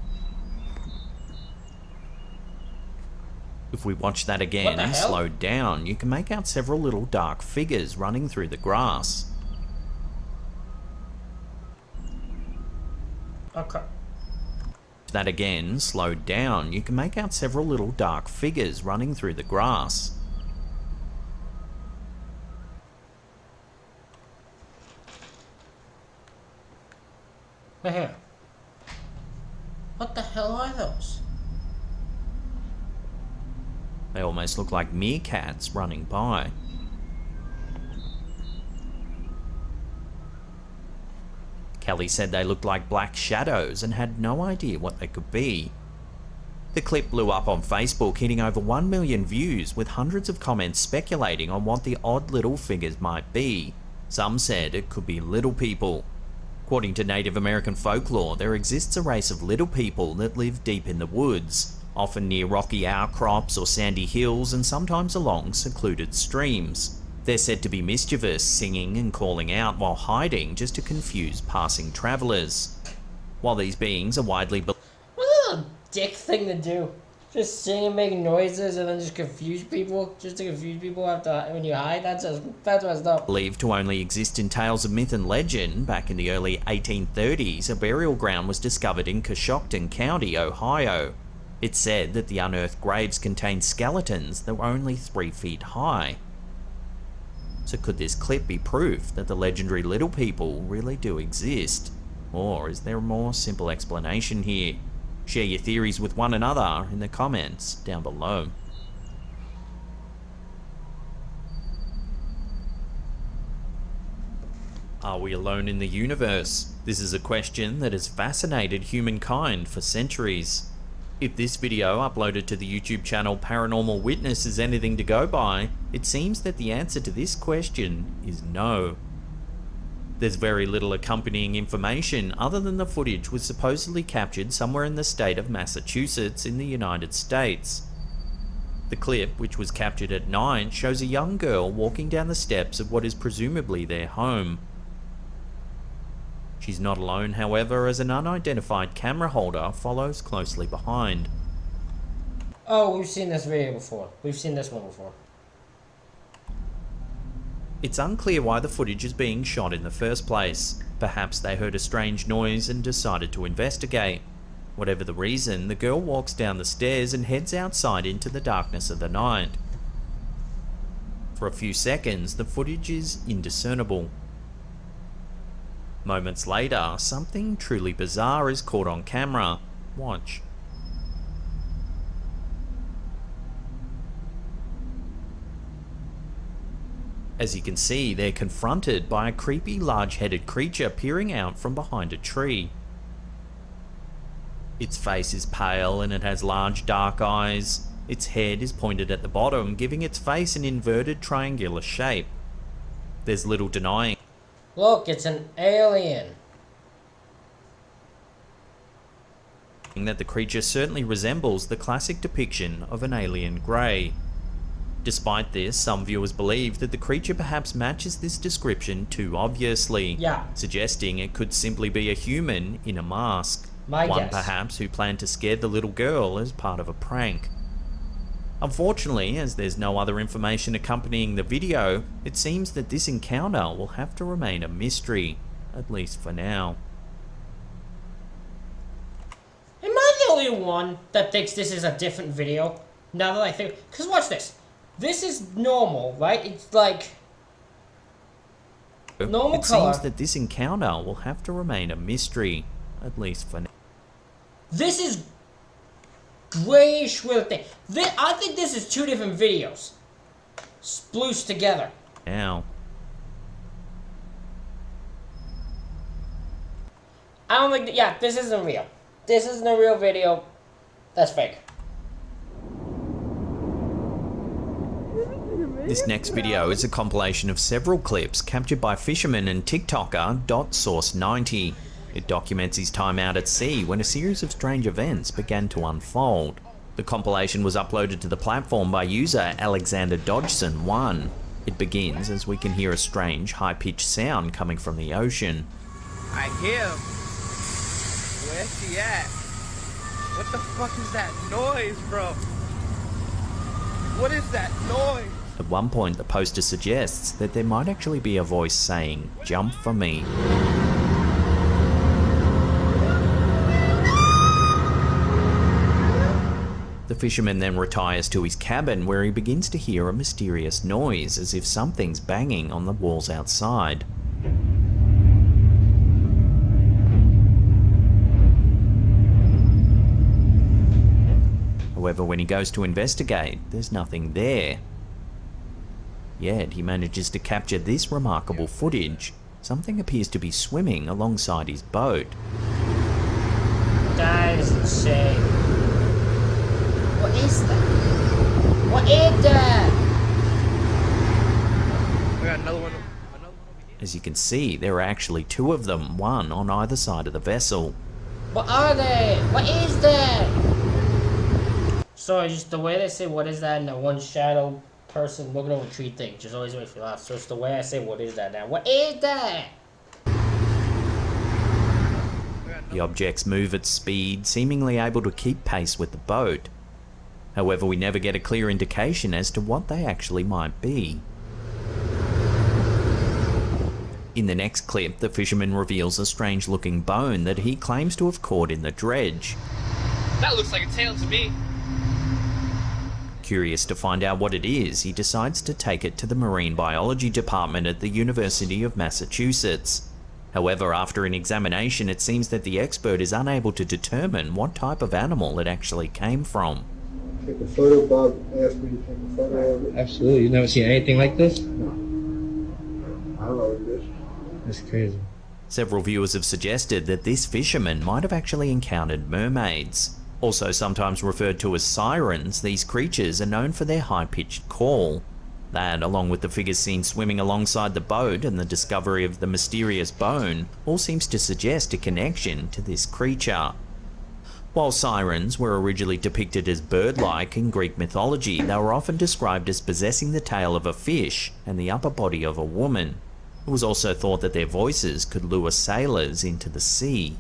If we watch that What again the and hell? slow down, you can make out several little dark figures running through the grass. Okay. That again, slowed down, you can make out several little dark figures running through the grass. Right here. What the hell are those? They almost look like meerkats running by. Kelly said they looked like black shadows and had no idea what they could be. The clip blew up on Facebook, hitting over 1 million views, with hundreds of comments speculating on what the odd little figures might be. Some said it could be little people. According to Native American folklore, there exists a race of little people that live deep in the woods, often near rocky outcrops or sandy hills, and sometimes along secluded streams. They're said to be mischievous, singing and calling out while hiding just to confuse passing travelers. While these beings are widely What a dick thing to do. Just sing and make noises and then just confuse people. Just to confuse people after when you hide. That's messed up. believed to only exist in tales of myth and legend, back in the early 1830s, a burial ground was discovered in Coshocton County, Ohio. It's said that the unearthed graves contained skeletons that were only 3 feet high. So could this clip be proof that the legendary little people really do exist? Or is there a more simple explanation here? Share your theories with one another in the comments down below. Are we alone in the universe? This is a question that has fascinated humankind for centuries. If this video uploaded to the YouTube channel Paranormal Witness is anything to go by, it seems that the answer to this question is no. There's very little accompanying information other than the footage was supposedly captured somewhere in the state of Massachusetts in the United States. The clip, which was captured at night, shows a young girl walking down the steps of what is presumably their home. She's not alone, however, as an unidentified camera holder follows closely behind. Oh, we've seen this video before. We've seen this one before. It's unclear why the footage is being shot in the first place. Perhaps they heard a strange noise and decided to investigate. Whatever the reason, the girl walks down the stairs and heads outside into the darkness of the night. For a few seconds, the footage is indiscernible. Moments later, something truly bizarre is caught on camera. Watch. As you can see, they're confronted by a creepy large-headed creature peering out from behind a tree. Its face is pale and it has large dark eyes. Its head is pointed at the bottom, giving its face an inverted triangular shape. There's little denying. Look, it's an alien. That the creature certainly resembles the classic depiction of an alien grey. Despite this, some viewers believe that the creature perhaps matches this description too obviously, suggesting it could simply be a human in a mask. One perhaps who planned to scare the little girl as part of a prank. Unfortunately, as there's no other information accompanying the video, it seems that this encounter will have to remain a mystery, at least for now. Am I the only one that thinks this is a different video? Now that I think, because watch this. This is normal, right? It's like normal color. It seems that this encounter will have to remain a mystery, at least for now. This is grayish with a thing. I think this is 2 different videos splooshed together. Now. I don't think. Yeah, this isn't real. This isn't a real video. That's fake. This next video is a compilation of several clips captured by fisherman and TikToker .source90. It documents his time out at sea when a series of strange events began to unfold. The compilation was uploaded to the platform by user Alexander Dodgson1. It begins as we can hear a strange, high-pitched sound coming from the ocean. I hear him. Where's he at? What the fuck is that noise, bro? What is that noise? At one point, the poster suggests that there might actually be a voice saying, "Jump for me." The fisherman then retires to his cabin where he begins to hear a mysterious noise as if something's banging on the walls outside. However, when he goes to investigate, there's nothing there. Yet he manages to capture this remarkable footage. Something appears to be swimming alongside his boat. That is insane. What is that? What is that? We got another one. As you can see, there are actually 2 of them, one on either side of the vessel. What are they? What is that? Sorry, just the way they say what is that and the one shadow person looking over a tree thing just always makes me laugh. So it's the way I say, what is that now? What is that? The objects move at speed, seemingly able to keep pace with the boat. However, we never get a clear indication as to what they actually might be. In the next clip, the fisherman reveals a strange-looking bone that he claims to have caught in the dredge. That looks like a tail to me. Curious to find out what it is, he decides to take it to the marine biology department at the University of Massachusetts. However, after an examination, it seems that the expert is unable to determine what type of animal it actually came from. Take a photo, Bob asked me to take a photo of it. Absolutely. You've never seen anything like this? No. I don't know what it is. That's crazy. Several viewers have suggested that this fisherman might have actually encountered mermaids. Also sometimes referred to as sirens, these creatures are known for their high-pitched call. That, along with the figures seen swimming alongside the boat and the discovery of the mysterious bone, all seems to suggest a connection to this creature. While sirens were originally depicted as bird-like in Greek mythology, they were often described as possessing the tail of a fish and the upper body of a woman. It was also thought that their voices could lure sailors into the sea.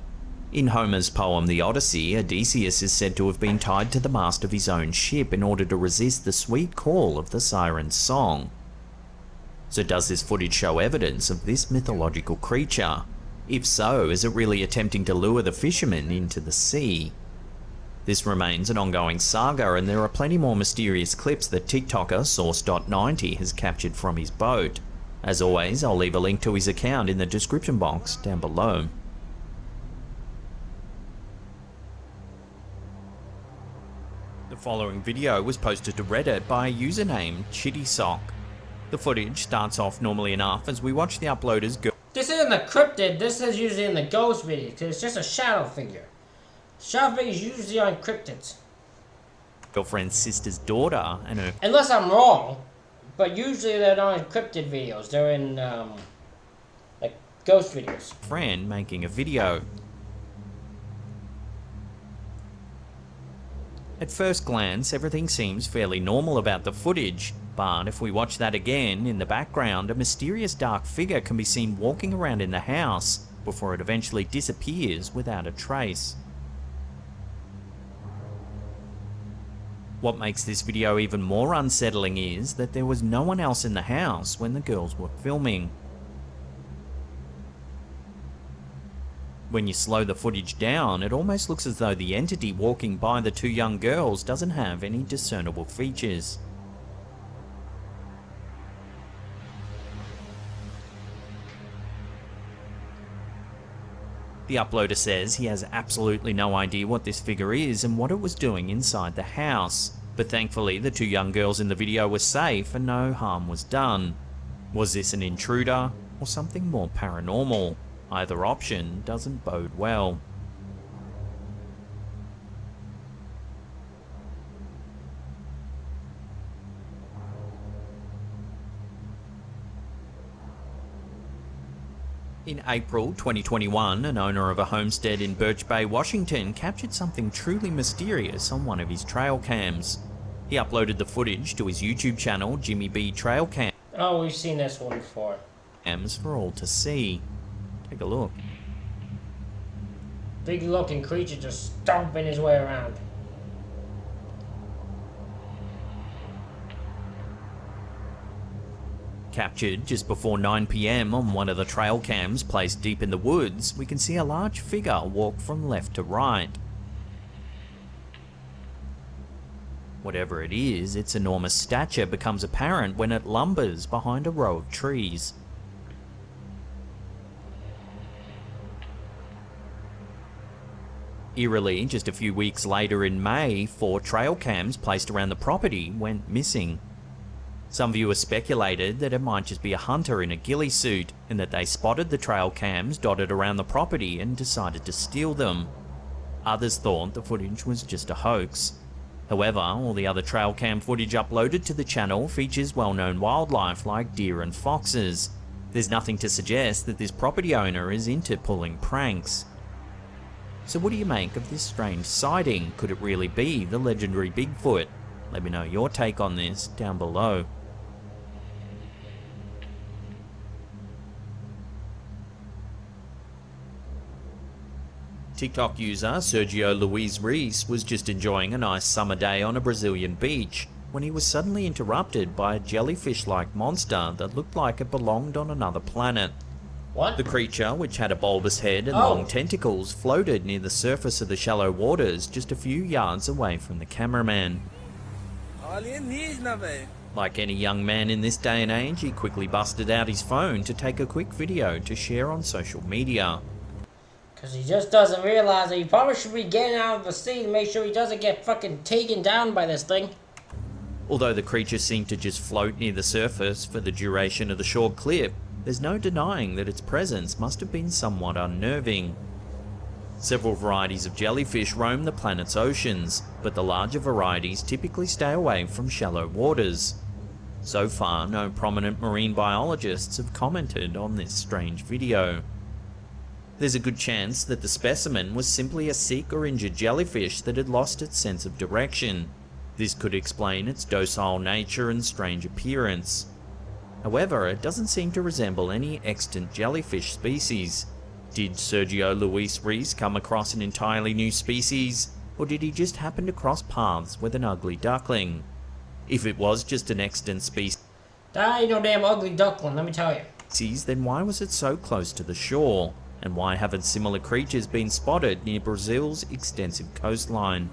In Homer's poem The Odyssey, Odysseus is said to have been tied to the mast of his own ship in order to resist the sweet call of the siren's song. So does this footage show evidence of this mythological creature? If so, is it really attempting to lure the fishermen into the sea? This remains an ongoing saga, and there are plenty more mysterious clips that TikToker Source.90 has captured from his boat. As always, I'll leave a link to his account in the description box down below. The following video was posted to Reddit by a user named ChittySock. The footage starts off normally enough as we watch the uploaders go. This isn't the cryptid, this is usually in the ghost video, because it's just a shadow figure. Shadow figures usually on cryptids. Girlfriend's sister's daughter and her Unless I'm wrong, but usually they're not in cryptid videos, they're in, like, ghost videos. friend making a video. At first glance, everything seems fairly normal about the footage, but if we watch that again, in the background, a mysterious dark figure can be seen walking around in the house before it eventually disappears without a trace. What makes this video even more unsettling is that there was no one else in the house when the girls were filming. When you slow the footage down, it almost looks as though the entity walking by the two young girls doesn't have any discernible features. The uploader says he has absolutely no idea what this figure is and what it was doing inside the house, but thankfully the two young girls in the video were safe and no harm was done. Was this an intruder or something more paranormal? Either option doesn't bode well. In April 2021, an owner of a homestead in Birch Bay, Washington, captured something truly mysterious on one of his trail cams. He uploaded the footage to his YouTube channel, Jimmy B Trail Cam. Oh, we've seen this one before. Cams for all to see. Take a look. Big looking creature just stomping his way around. Captured just before 9 PM on one of the trail cams placed deep in the woods, we can see a large figure walk from left to right. Whatever it is, its enormous stature becomes apparent when it lumbers behind a row of trees. Eerily, just a few weeks later in May, 4 trail cams placed around the property went missing. Some viewers speculated that it might just be a hunter in a ghillie suit, and that they spotted the trail cams dotted around the property and decided to steal them. Others thought the footage was just a hoax. However, all the other trail cam footage uploaded to the channel features well-known wildlife like deer and foxes. There's nothing to suggest that this property owner is into pulling pranks. So what do you make of this strange sighting? Could it really be the legendary Bigfoot? Let me know your take on this down below. TikTok user Sergio Luis Reis was just enjoying a nice summer day on a Brazilian beach when he was suddenly interrupted by a jellyfish-like monster that looked like it belonged on another planet. What? The creature, which had a bulbous head and long tentacles, floated near the surface of the shallow waters just a few yards away from the cameraman. Like any young man in this day and age, he quickly busted out his phone to take a quick video to share on social media. Because he just doesn't realize that he probably should be getting out of the sea to make sure he doesn't get fucking taken down by this thing. Although the creature seemed to just float near the surface for the duration of the short clip, there's no denying that its presence must have been somewhat unnerving. Several varieties of jellyfish roam the planet's oceans, but the larger varieties typically stay away from shallow waters. So far, no prominent marine biologists have commented on this strange video. There's a good chance that the specimen was simply a sick or injured jellyfish that had lost its sense of direction. This could explain its docile nature and strange appearance. However, it doesn't seem to resemble any extant jellyfish species. Did Sergio Luis Reis come across an entirely new species, or did he just happen to cross paths with an ugly duckling? If it was just an extant species, that ain't no damn ugly duckling, let me tell you. Then why was it so close to the shore? And why haven't similar creatures been spotted near Brazil's extensive coastline?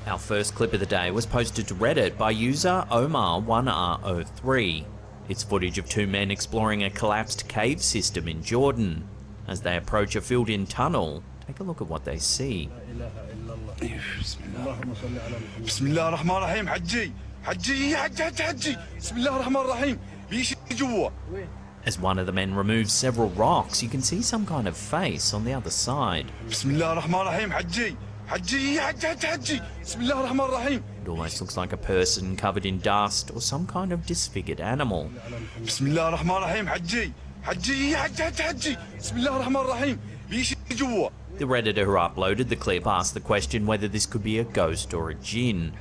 Our first clip of the day was posted to Reddit by user Omar1R03. It's footage of two men exploring a collapsed cave system in Jordan. As they approach a filled-in tunnel, take a look at what they see. Bismillah ar-Rahman ar-Rahim, Hajji, Hajji, Bismillah ar-Rahman ar-Rahim, bishi jwa. As one of the men removes several rocks, you can see some kind of face on the other side. Bismillah ar-Rahman ar-Rahim, Hajji, Bismillah ar-Rahman ar-Rahim. It almost looks like a person covered in dust or some kind of disfigured animal. Bismillah ar-Rahman ar-Rahim, Hajji, Bismillah ar-Rahman ar-Rahim, bishi jwa. The Redditor who uploaded the clip asked the question whether this could be a ghost or a jinn.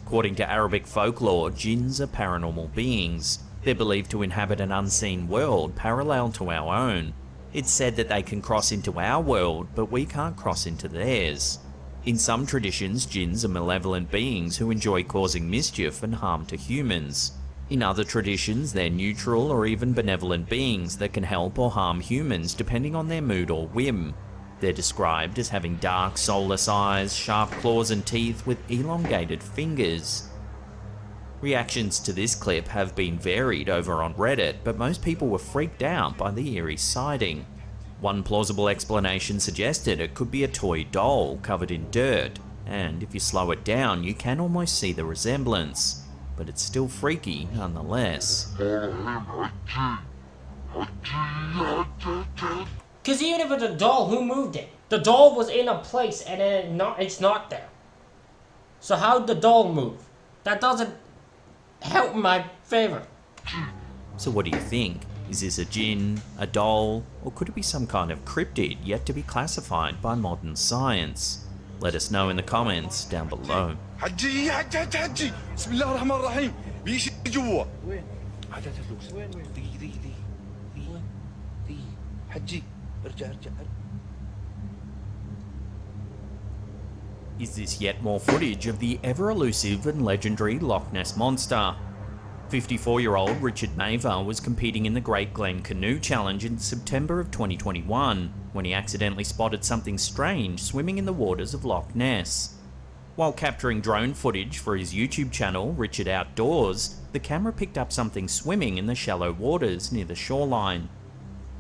According to Arabic folklore, jinns are paranormal beings. They're believed to inhabit an unseen world parallel to our own. It's said that they can cross into our world, but we can't cross into theirs. In some traditions, jinns are malevolent beings who enjoy causing mischief and harm to humans. In other traditions, they're neutral or even benevolent beings that can help or harm humans depending on their mood or whim. They're described as having dark, soulless eyes, sharp claws and teeth with elongated fingers. Reactions to this clip have been varied over on Reddit, but most people were freaked out by the eerie sighting. One plausible explanation suggested it could be a toy doll covered in dirt, and if you slow it down, you can almost see the resemblance. But it's still freaky nonetheless. Because even if it's a doll, who moved it? The doll was in a place and then it's not there. So how'd the doll move? That doesn't help in my favor. So what do you think? Is this a jinn, a doll, or could it be some kind of cryptid yet to be classified by modern science? Let us know in the comments down below. Hajji, Bismillah ar-Rahman ar-Rahim, bishi jwa. Hajji. Is this yet more footage of the ever-elusive and legendary Loch Ness Monster? 54-year-old Richard Maver was competing in the Great Glen Canoe Challenge in September of 2021 when he accidentally spotted something strange swimming in the waters of Loch Ness. While capturing drone footage for his YouTube channel, Richard Outdoors, the camera picked up something swimming in the shallow waters near the shoreline.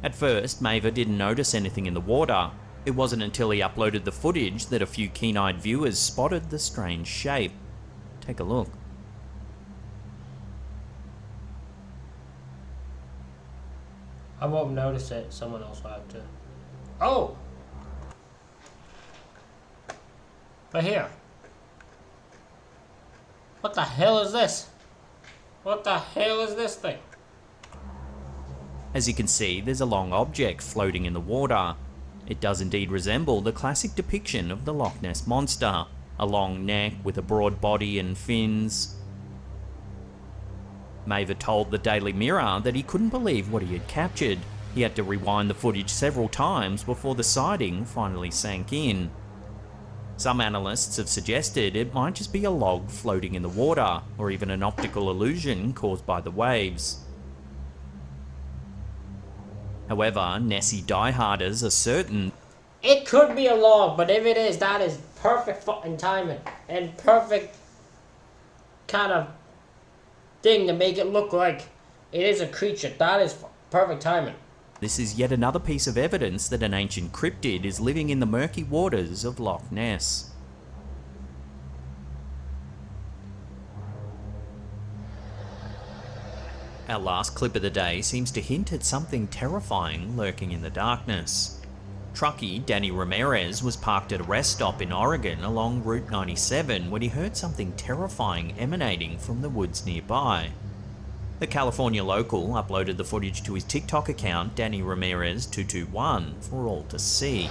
At first, Maver didn't notice anything in the water. It wasn't until he uploaded the footage that a few keen-eyed viewers spotted the strange shape. Take a look. I won't notice it, someone else will have to. Oh! Right here. What the hell is this? What the hell is this thing? As you can see, there's a long object floating in the water. It does indeed resemble the classic depiction of the Loch Ness Monster. A long neck with a broad body and fins. Mather told the Daily Mirror that he couldn't believe what he had captured. He had to rewind the footage several times before the sighting finally sank in. Some analysts have suggested it might just be a log floating in the water, or even an optical illusion caused by the waves. However, Nessie dieharders are certain it could be a log, but if it is, that is perfect fucking timing and perfect kind of thing to make it look like it is a creature. That is perfect timing. this is yet another piece of evidence that an ancient cryptid is living in the murky waters of Loch Ness. Our last clip of the day seems to hint at something terrifying lurking in the darkness. Truckee Danny Ramirez was parked at a rest stop in Oregon along Route 97 when he heard something terrifying emanating from the woods nearby. The California local uploaded the footage to his TikTok account, Danny Ramirez 221, for all to see.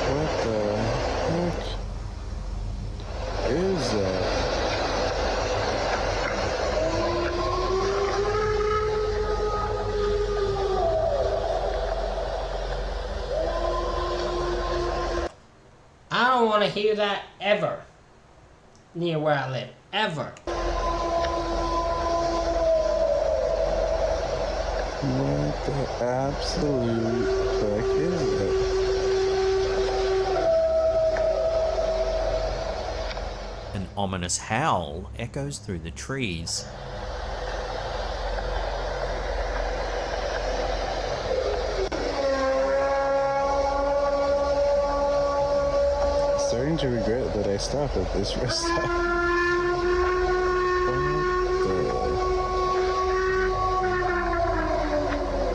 What the heck is that? I don't want to hear that ever near where I live. Ever. What the absolute fuck is that? An ominous howl echoes through the trees. Starting to regret that I stopped at this rest stop.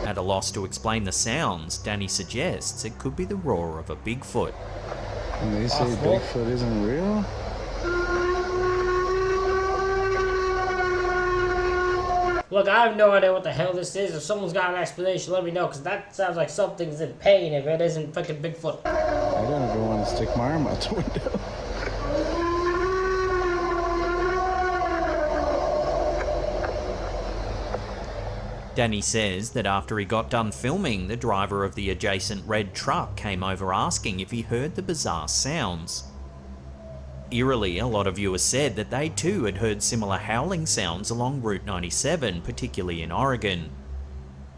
At a loss to explain the sounds, Danny suggests it could be the roar of a Bigfoot. And they say Bigfoot isn't real? Look, I have no idea what the hell this is. If someone's got an explanation, let me know, because that sounds like something's in pain if it isn't fucking Bigfoot. I don't even want to stick my arm out the window. Danny says that after he got done filming, the driver of the adjacent red truck came over asking if he heard the bizarre sounds. Eerily, a lot of viewers said that they too had heard similar howling sounds along Route 97, particularly in Oregon.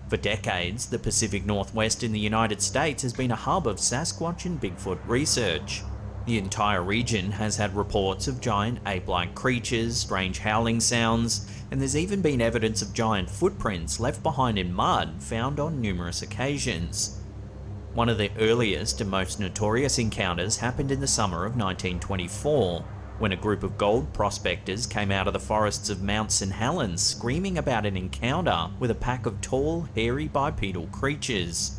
For decades, the Pacific Northwest in the United States has been a hub of Sasquatch and Bigfoot research. The entire region has had reports of giant ape-like creatures, strange howling sounds, and there's even been evidence of giant footprints left behind in mud found on numerous occasions. One of the earliest and most notorious encounters happened in the summer of 1924, when a group of gold prospectors came out of the forests of Mount St. Helens screaming about an encounter with a pack of tall, hairy bipedal creatures.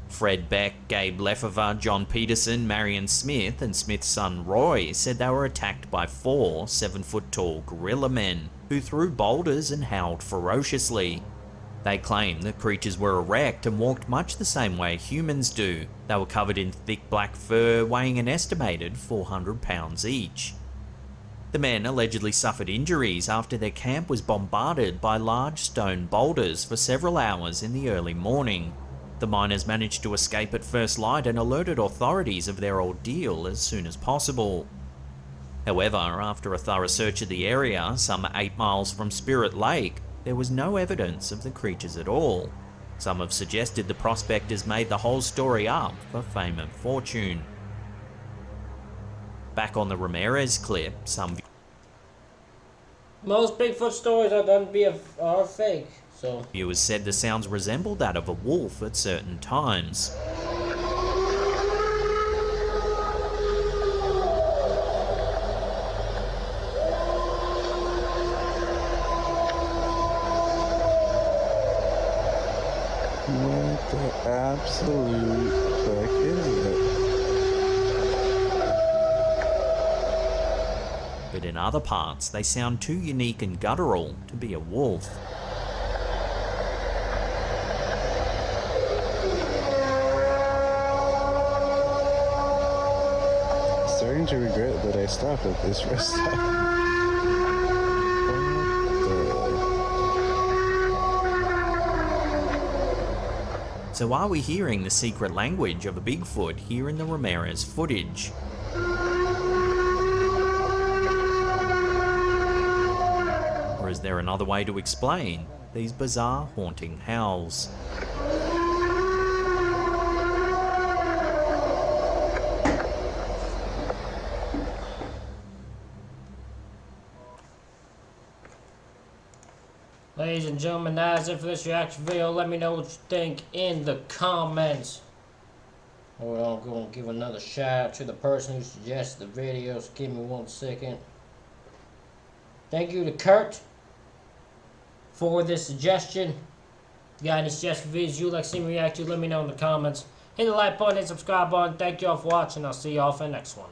Fred Beck, Gabe Lefever, John Peterson, Marion Smith, and Smith's son Roy said they were attacked by 4 7-foot-tall gorilla men who threw boulders and howled ferociously. They claimed the creatures were erect and walked much the same way humans do. They were covered in thick black fur, weighing an estimated 400 pounds each. The men allegedly suffered injuries after their camp was bombarded by large stone boulders for several hours in the early morning. The miners managed to escape at first light and alerted authorities of their ordeal as soon as possible. However, after a thorough search of the area, some 8 miles from Spirit Lake, there was no evidence of the creatures at all. Some have suggested the prospectors made the whole story up for fame and fortune. Back on the Ramirez clip, some Most Bigfoot stories are fake, so viewers said the sounds resembled that of a wolf at certain times. What the absolute fuck is that? But in other parts, they sound too unique and guttural to be a wolf. starting to regret that I stopped at this rest stop. So are we hearing the secret language of a Bigfoot here in the Ramirez footage? Or is there another way to explain these bizarre haunting howls? Ladies and gentlemen, that is it for this reaction video. Let me know what you think in the comments. Or I'm going to give another shout out to the person who suggested the video. So give me 1 second. Thank you to Kurt for this suggestion. If you got any suggested videos you'd like to see me react to, let me know in the comments. Hit the like button and subscribe button. Thank you all for watching. I'll see you all for the next one.